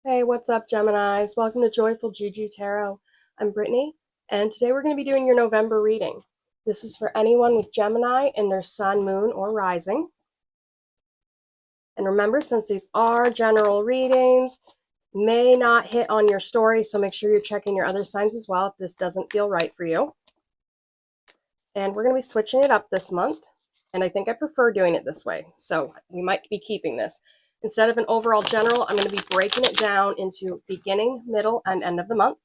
Hey, what's up, Geminis? Welcome to Joyful Juju Tarot. I'm Brittany, and today we're going to be doing your November reading. This is for anyone with Gemini in their sun, moon, or rising. And remember, since these are general readings, may not hit on your story, so make sure you're checking your other signs as well if this doesn't feel right for you. And we're going to be switching it up this month, and I think I prefer doing it this way, so we might be keeping this. Instead of an overall general, I'm going to be breaking it down into beginning, middle, and end of the month.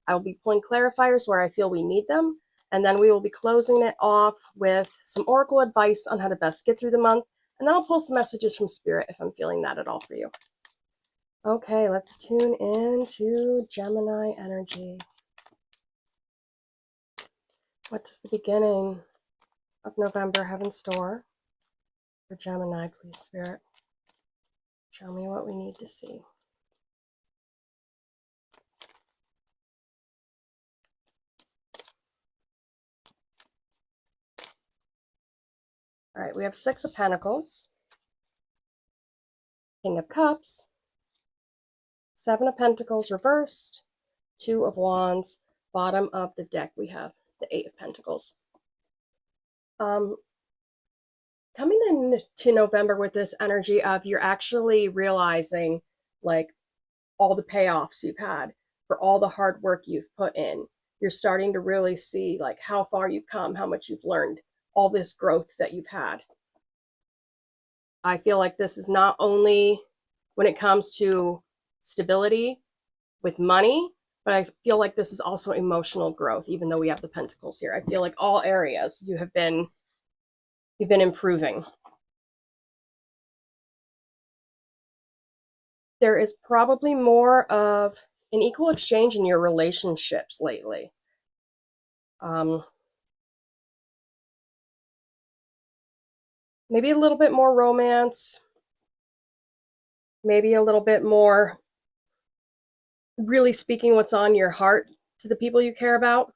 I will be pulling clarifiers where I feel we need them, and then we will be closing it off with some oracle advice on how to best get through the month, and then I'll pull some messages from Spirit if I'm feeling that at all for you. Okay, let's tune into Gemini energy. What does the beginning of November have in store for Gemini, please, Spirit? Show me what we need to see. All right, we have Six of Pentacles, King of Cups, Seven of Pentacles reversed, Two of Wands. Bottom of the deck, we have the Eight of Pentacles. Coming into November with this energy of you're actually realizing like all the payoffs you've had for all the hard work you've put in. You're starting to really see like how far you've come, how much you've learned, all this growth that you've had. I feel like this is not only when it comes to stability with money, but I feel like this is also emotional growth, even though we have the pentacles here. I feel like all areas you've been improving. There is probably more of an equal exchange in your relationships lately. Maybe a little bit more romance, maybe a little bit more really speaking what's on your heart to the people you care about.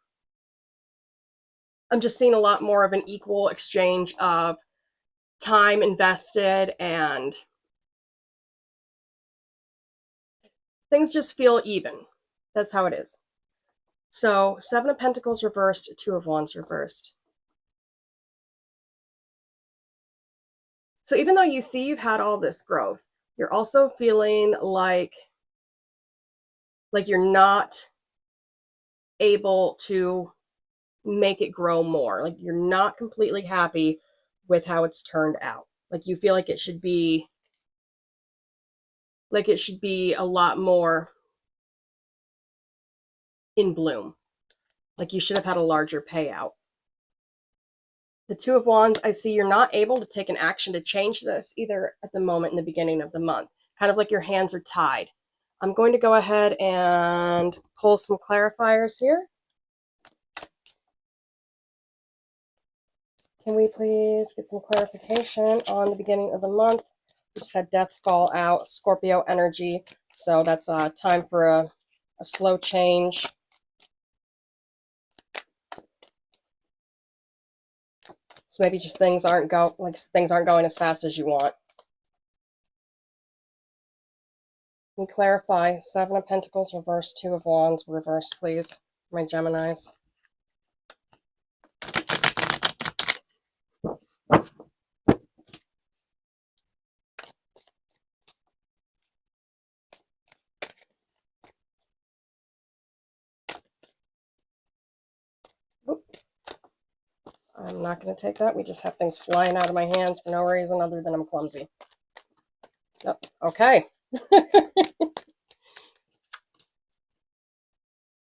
I'm just seeing a lot more of an equal exchange of time invested, and things just feel even. That's how it is. So Seven of Pentacles reversed, Two of Wands reversed. So even though you see you've had all this growth, you're also feeling like you're not able to make it grow more. Like you're not completely happy with how it's turned out. Like you feel like it should be a lot more in bloom. Like you should have had a larger payout. The Two of Wands, I see you're not able to take an action to change this either at the moment in the beginning of the month. Kind of like your hands are tied. I'm going to go ahead and pull some clarifiers here. Can we please get some clarification on the beginning of the month? We just had Death fall out, Scorpio energy. So that's time for a slow change. So maybe just things aren't going as fast as you want. Can we clarify Seven of Pentacles reversed, Two of Wands reversed, please, my Geminis? Oop. I'm not going to take that. We just have things flying out of my hands for no reason other than I'm clumsy. Yep. Okay.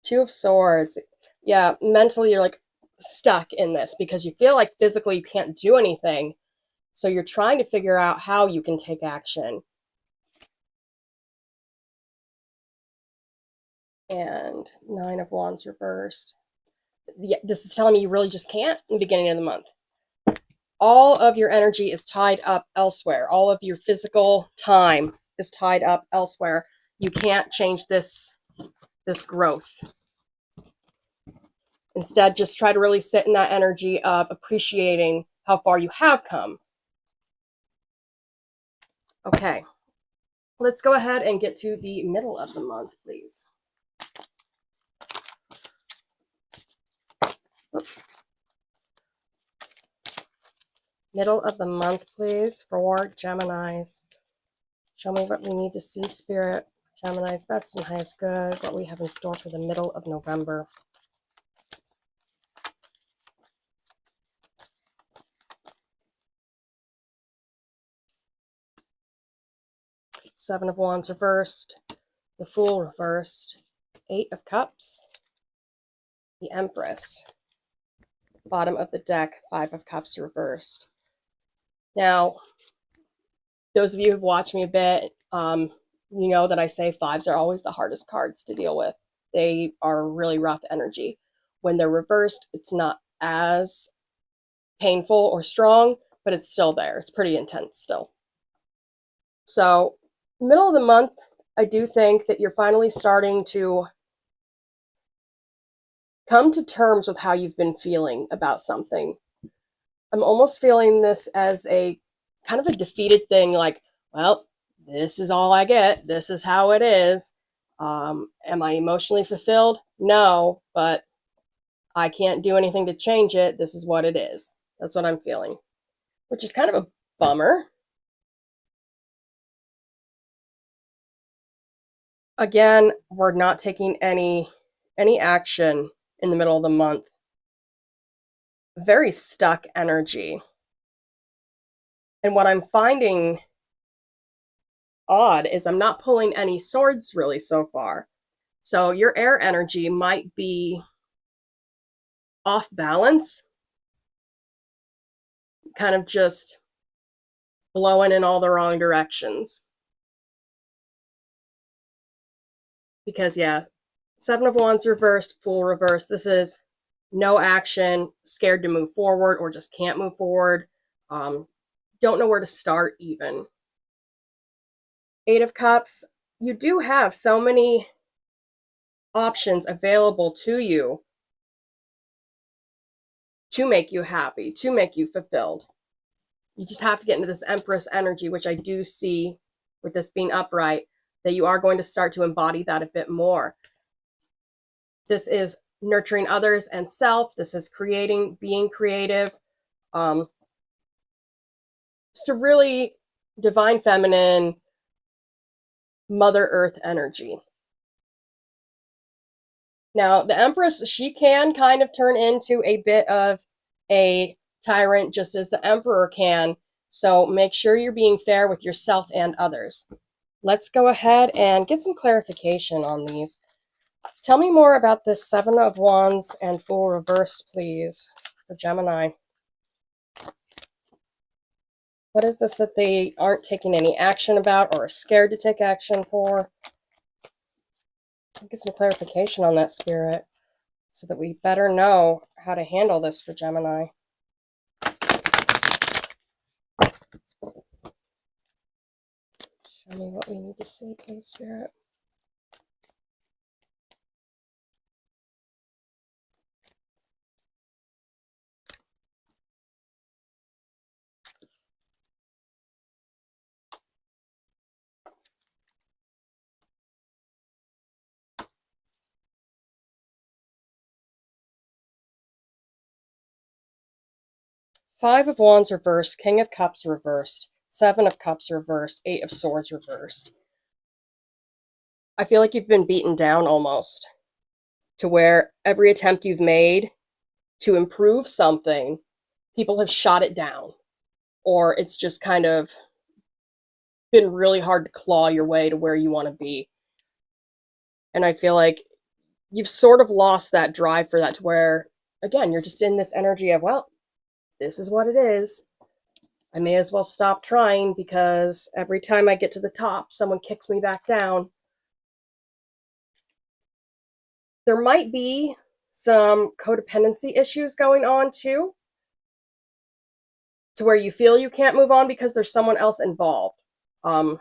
Two of Swords. Yeah, mentally you're like stuck in this because you feel like physically you can't do anything. So you're trying to figure out how you can take action. And Nine of Wands reversed. Yeah, this is telling me you really just can't in the beginning of the month. All of your energy is tied up elsewhere. All of your physical time is tied up elsewhere. You can't change this growth. Instead, just try to really sit in that energy of appreciating how far you have come. Okay, Let's go ahead and get to the middle of the month, please. Oops. Middle of the month, please, for Geminis. Show me what we need to see, Spirit. Gemini's best and highest good, what we have in store for the middle of November. Seven of Wands reversed, the Fool reversed, Eight of Cups, the Empress. Bottom of the deck, Five of Cups reversed. Now, those of you who've watched me a bit, you know that I say fives are always the hardest cards to deal with. They are really rough energy. When they're reversed, it's not as painful or strong, but it's still there. It's pretty intense still. So, middle of the month, I do think that you're finally starting to come to terms with how you've been feeling about something. I'm almost feeling this as a kind of a defeated thing, like, well, this is all I get. This is how it is. Am I emotionally fulfilled? No, but I can't do anything to change it. This is what it is. That's what I'm feeling, which is kind of a bummer. Again, we're not taking any action in the middle of the month. Very stuck energy. And what I'm finding odd is I'm not pulling any swords really so far. So your air energy might be off balance, kind of just blowing in all the wrong directions. Because yeah, Seven of Wands reversed, Fool reversed. This is no action, scared to move forward, or just can't move forward. Don't know where to start even. Eight of Cups, you do have so many options available to you to make you happy, to make you fulfilled. You just have to get into this Empress energy, which I do see with this being upright, that you are going to start to embody that a bit more. This is nurturing others and self. This is creating, being creative. It's a really divine feminine, Mother Earth energy. Now, the Empress, she can kind of turn into a bit of a tyrant, just as the Emperor can. So make sure you're being fair with yourself and others. Let's go ahead and get some clarification on these. Tell me more about this Seven of Wands and Fool reversed, please, for Gemini. What is this that they aren't taking any action about or are scared to take action for? Get some clarification on that, Spirit, so that we better know how to handle this for Gemini. Show me what we need to see, please, Spirit. Five of Wands reversed, King of Cups reversed, Seven of Cups reversed, Eight of Swords reversed. I feel like you've been beaten down almost, to where every attempt you've made to improve something, people have shot it down, or it's just kind of been really hard to claw your way to where you want to be. And I feel like you've sort of lost that drive for that, to where, again, you're just in this energy of, well, this is what it is. I may as well stop trying, because every time I get to the top, someone kicks me back down. There might be some codependency issues going on too, to where you feel you can't move on because there's someone else involved. To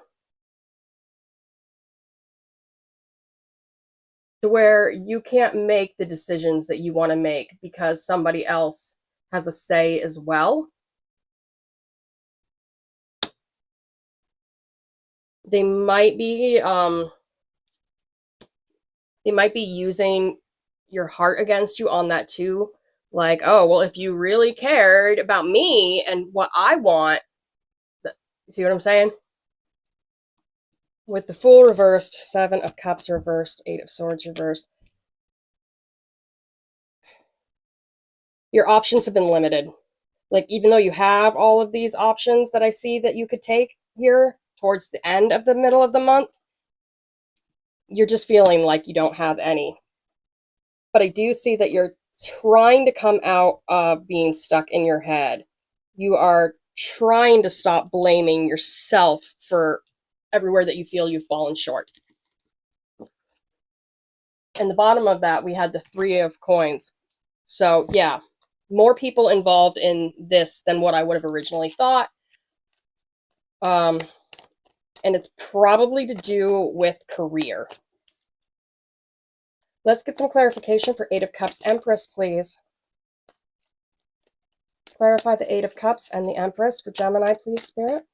where you can't make the decisions that you want to make because somebody else has a say as well. they might be using your heart against you on that too. Like, oh, well, if you really cared about me and what I want, see what I'm saying? With the Fool reversed, 7 of Cups reversed, 8 of Swords reversed, your options have been limited. Like, even though you have all of these options that I see that you could take here towards the end of the middle of the month, you're just feeling like you don't have any. But I do see that you're trying to come out of being stuck in your head. You are trying to stop blaming yourself for everywhere that you feel you've fallen short. And the bottom of that, we had the 3 of Coins. So, yeah, more people involved in this than what I would have originally thought. And it's probably to do with career. Let's get some clarification for 8 of Cups. Empress, please. Clarify the 8 of Cups and the Empress for Gemini, please, Spirit.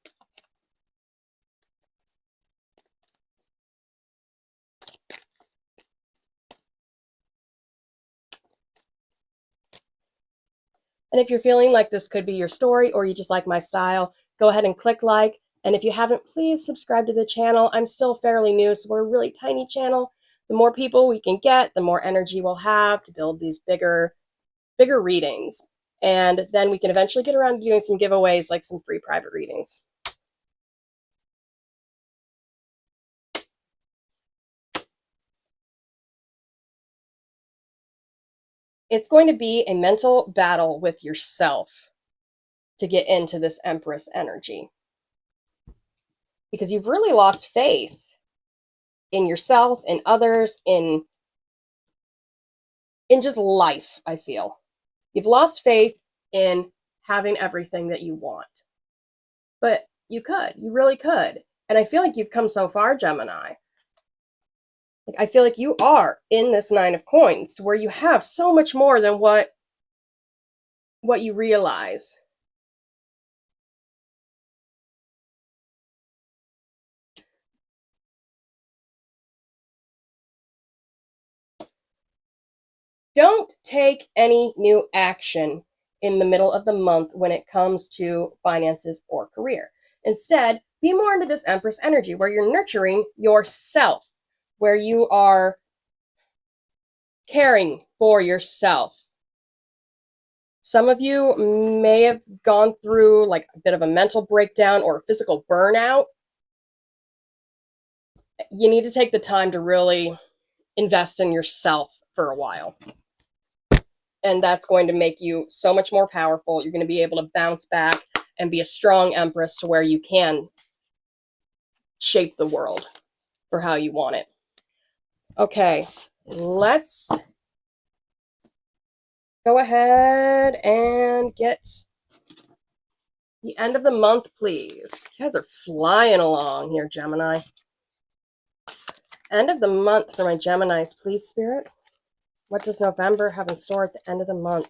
And if you're feeling like this could be your story or you just like my style, go ahead and click like. And if you haven't, please subscribe to the channel. I'm still fairly new, so we're a really tiny channel. The more people we can get, the more energy we'll have to build these bigger readings. And then we can eventually get around to doing some giveaways, like some free private readings. It's going to be a mental battle with yourself to get into this Empress energy, because you've really lost faith in yourself, in others, in just life, I feel. You've lost faith in having everything that you want. But you could. You really could. And I feel like you've come so far, Gemini. Like, I feel like you are in this 9 of Coins to where you have so much more than what you realize. Don't take any new action in the middle of the month when it comes to finances or career. Instead, be more into this Empress energy where you're nurturing yourself, where you are caring for yourself. Some of you may have gone through like a bit of a mental breakdown or a physical burnout. You need to take the time to really invest in yourself for a while. And that's going to make you so much more powerful. You're going to be able to bounce back and be a strong Empress to where you can shape the world for how you want it. Okay, let's go ahead and get the end of the month, please. You guys are flying along here, Gemini. End of the month for my Geminis, please, Spirit. What does November have in store at the end of the month?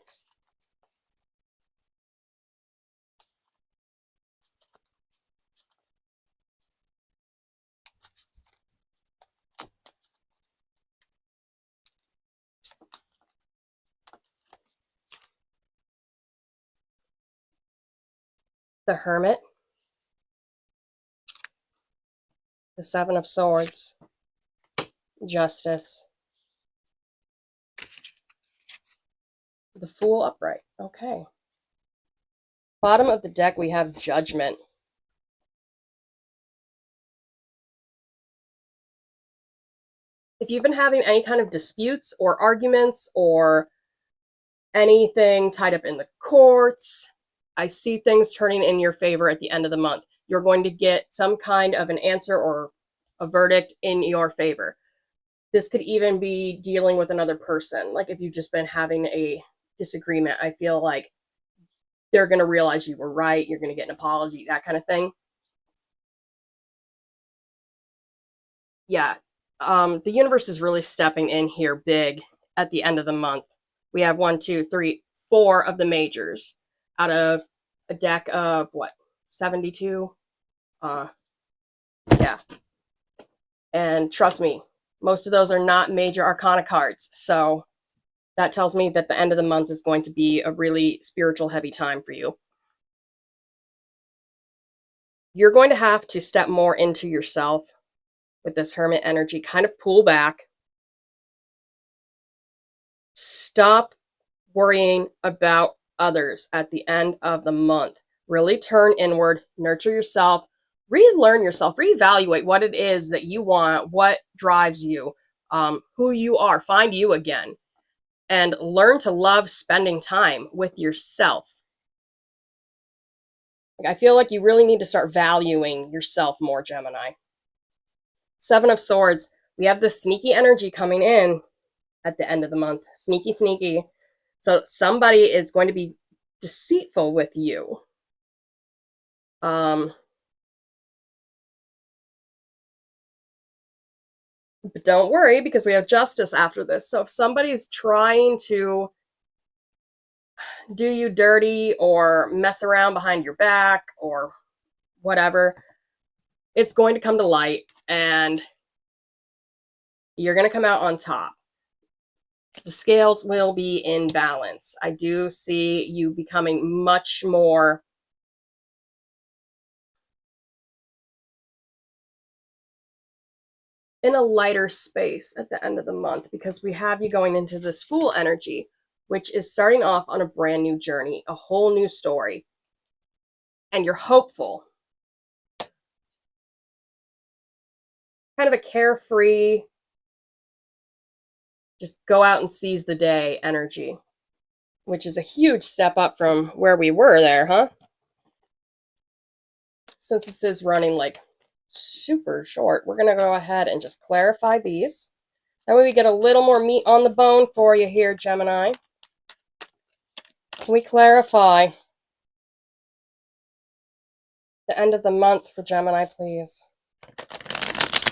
The Hermit, the 7 of Swords, Justice, the Fool upright. Okay. Bottom of the deck, we have Judgment. If you've been having any kind of disputes or arguments or anything tied up in the courts, I see things turning in your favor at the end of the month. You're going to get some kind of an answer or a verdict in your favor. This could even be dealing with another person. Like if you've just been having a disagreement, I feel like they're going to realize you were right. You're going to get an apology, that kind of thing. Yeah. The universe is really stepping in here big at the end of the month. We have 1, 2, 3, 4 of the majors out of a deck of what, 72? Yeah. And trust me, most of those are not major arcana cards. So that tells me that the end of the month is going to be a really spiritual heavy time for you. You're going to have to step more into yourself with this Hermit energy, kind of pull back. Stop worrying about others at the end of the month. Really turn inward, nurture yourself, relearn yourself, reevaluate what it is that you want, what drives you, who you are, find you again, and learn to love spending time with yourself. I feel like you really need to start valuing yourself more, Gemini. Seven of Swords, we have this sneaky energy coming in at the end of the month. Sneaky, sneaky. So somebody is going to be deceitful with you. But don't worry, because we have Justice after this. So if somebody's trying to do you dirty or mess around behind your back or whatever, it's going to come to light and you're going to come out on top. The scales will be in balance. I do see you becoming much more in a lighter space at the end of the month, because we have you going into this Fool energy, which is starting off on a brand new journey, a whole new story. And you're hopeful. Kind of a carefree, just go out and seize the day energy, which is a huge step up from where we were there, huh? Since this is running like super short, we're going to go ahead and just clarify these. That way we get a little more meat on the bone for you here, Gemini. Can we clarify the end of the month for Gemini, please?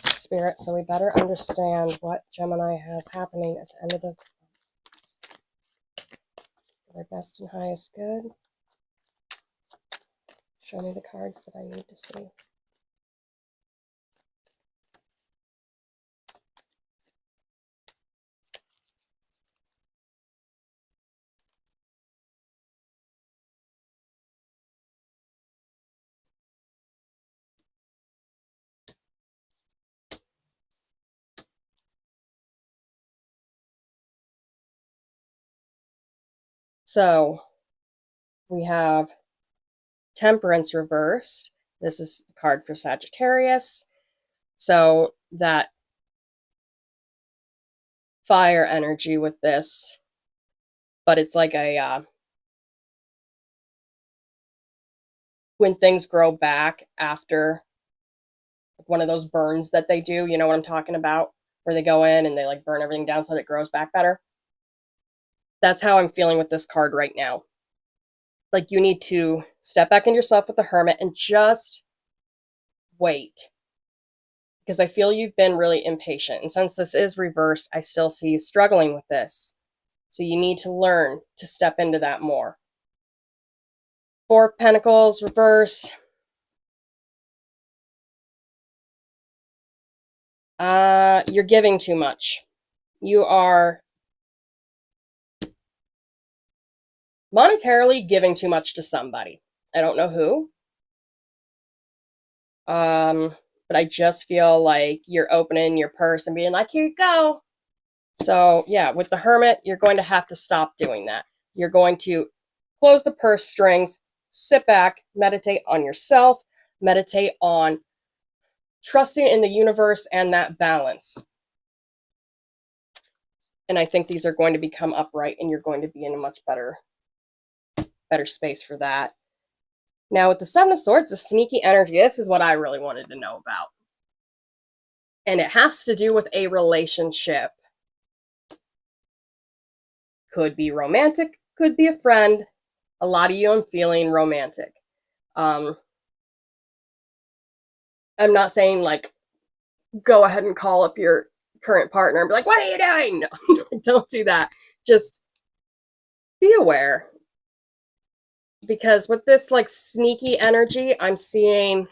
Spirit, so we better understand what Gemini has happening at the end of the their best and highest good. Show me the cards that I need to see. So we have Temperance reversed. This is the card for Sagittarius. So that fire energy with this, but it's like a when things grow back after one of those burns that they do, you know what I'm talking about, where they go in and they like burn everything down so that it grows back better. That's how I'm feeling with this card right now. Like you need to step back into yourself with the Hermit and just wait, because I feel you've been really impatient. And since this is reversed, I still see you struggling with this. So you need to learn to step into that more. Four of Pentacles reversed. You're giving too much. You are monetarily giving too much to somebody. I don't know who. But I just feel like you're opening your purse and being like, here you go. So yeah, with the Hermit, you're going to have to stop doing that. You're going to close the purse strings, sit back, meditate on yourself, meditate on trusting in the universe and that balance. And I think these are going to become upright and you're going to be in a much better space for that. Now with the Seven of Swords, the sneaky energy, this is what I really wanted to know about. And it has to do with a relationship. Could be romantic, could be a friend. A lot of you, I'm feeling romantic. I'm not saying like, go ahead and call up your current partner and be like, what are you doing? No, don't do that. Just be aware. Because with this like sneaky energy, I'm seeing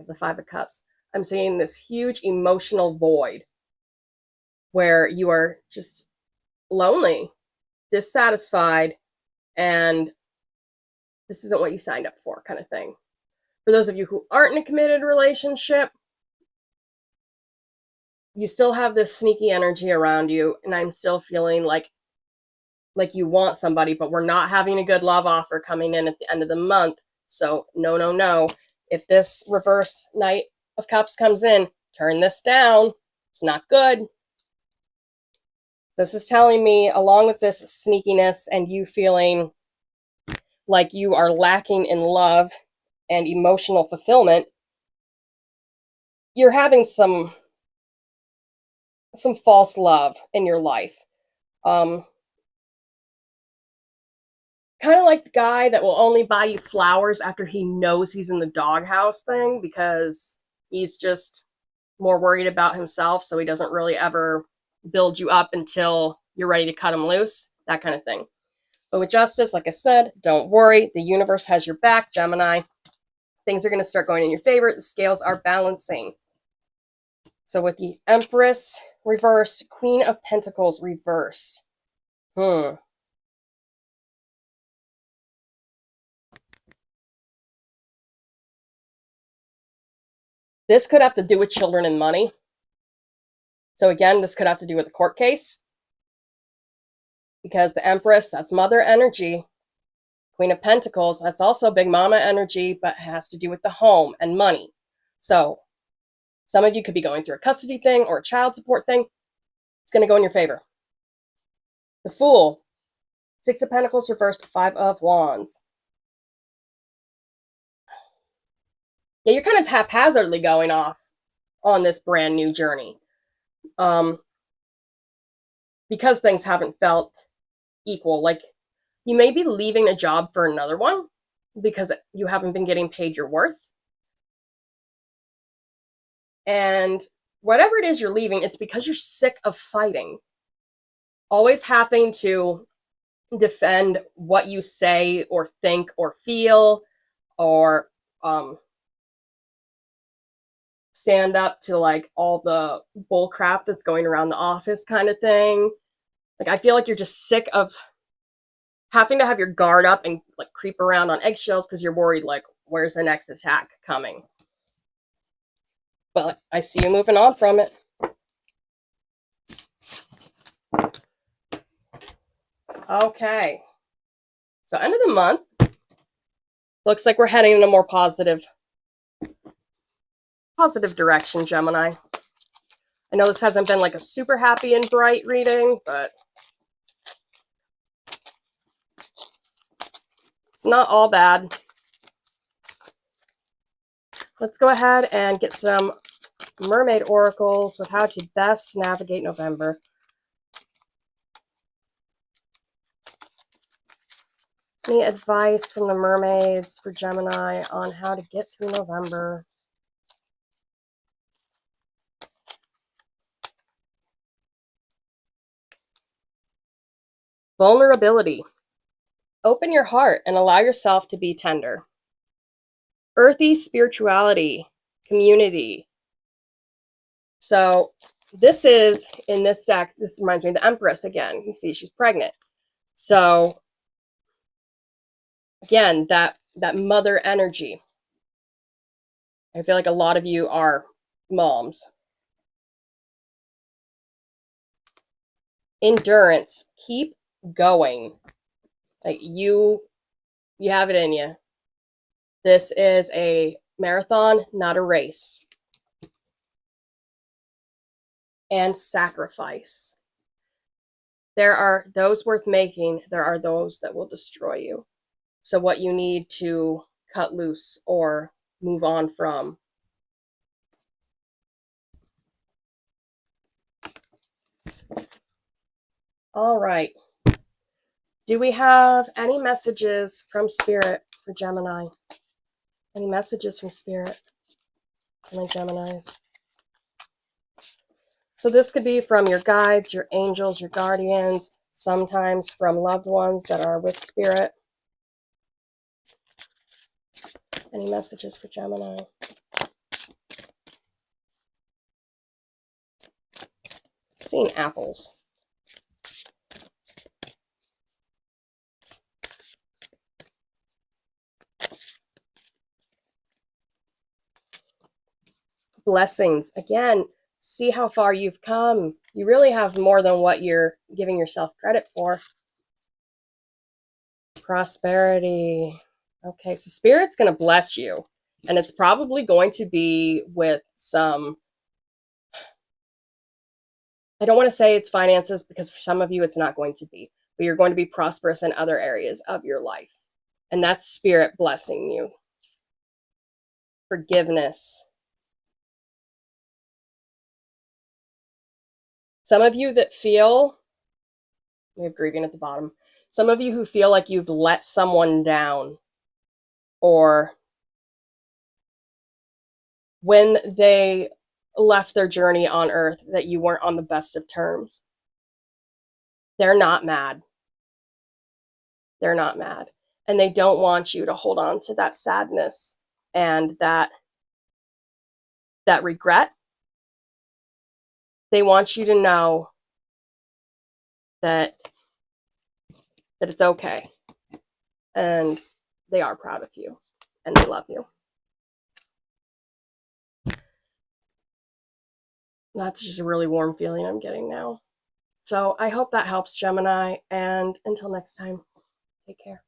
the Five of Cups. I'm seeing this huge emotional void where you are just lonely, dissatisfied, and this isn't what you signed up for, kind of thing. For those of you who aren't in a committed relationship, you still have this sneaky energy around you, and I'm still feeling like you want somebody, but we're not having a good love offer coming in at the end of the month. So no, no, no. If this reverse Knight of Cups comes in, turn this down. It's not good. This is telling me, along with this sneakiness and you feeling like you are lacking in love and emotional fulfillment, you're having some false love in your life. Kind of like the guy that will only buy you flowers after he knows he's in the doghouse thing, because he's just more worried about himself, so he doesn't really ever build you up until you're ready to cut him loose, that kind of thing. But with Justice, like I said, don't worry. The universe has your back, Gemini. Things are going to start going in your favor. The scales are balancing. So with the Empress reversed, Queen of Pentacles reversed. This could have to do with children and money. So again, this could have to do with a court case, because the Empress, that's mother energy. Queen of Pentacles, that's also big mama energy, but has to do with the home and money. So some of you could be going through a custody thing or a child support thing. It's going to go in your favor. The Fool, Six of Pentacles reversed, Five of Wands. Yeah, you're kind of haphazardly going off on this brand new journey. Because things haven't felt equal. Like, you may be leaving a job for another one because you haven't been getting paid your worth. And whatever it is you're leaving, it's because you're sick of fighting. Always having to defend what you say or think or feel, or stand up to like all the bull crap that's going around the office, kind of thing. Like, I feel like you're just sick of having to have your guard up and like creep around on eggshells because you're worried, like, where's the next attack coming? But I see you moving on from it. Okay. So end of the month. Looks like we're heading in a more positive direction, Gemini. I know this hasn't been like a super happy and bright reading, but it's not all bad. Let's go ahead and get some mermaid oracles with how to best navigate November. Any advice from the mermaids for Gemini on how to get through November? Vulnerability. Open your heart and allow yourself to be tender. Earthy spirituality, community. So this is, in this deck, this reminds me of the Empress again. You see, she's pregnant. So again, that mother energy. I feel like a lot of you are moms. Endurance. Keep going. Like, you have it in you. This is a marathon, not a race. And sacrifice. There are those worth making. There are those that will destroy you. So what you need to cut loose or move on from. All right. Do we have any messages from Spirit for Gemini? Any messages from Spirit for my Geminis? So this could be from your guides, your angels, your guardians, sometimes from loved ones that are with Spirit. Any messages for Gemini? seeing apples. Blessings. Again, see how far you've come. You really have more than what you're giving yourself credit for. Prosperity. Okay, so Spirit's going to bless you. And it's probably going to be with some, I don't want to say it's finances, because for some of you it's not going to be. But you're going to be prosperous in other areas of your life. And that's Spirit blessing you. Forgiveness. Some of you that feel, we have grieving at the bottom. Some of you who feel like you've let someone down, or when they left their journey on earth that you weren't on the best of terms. They're not mad. They're not mad. And they don't want you to hold on to that sadness and that regret. They want you to know that it's okay. And they are proud of you and they love you. That's just a really warm feeling I'm getting now. So I hope that helps, Gemini. And until next time, take care.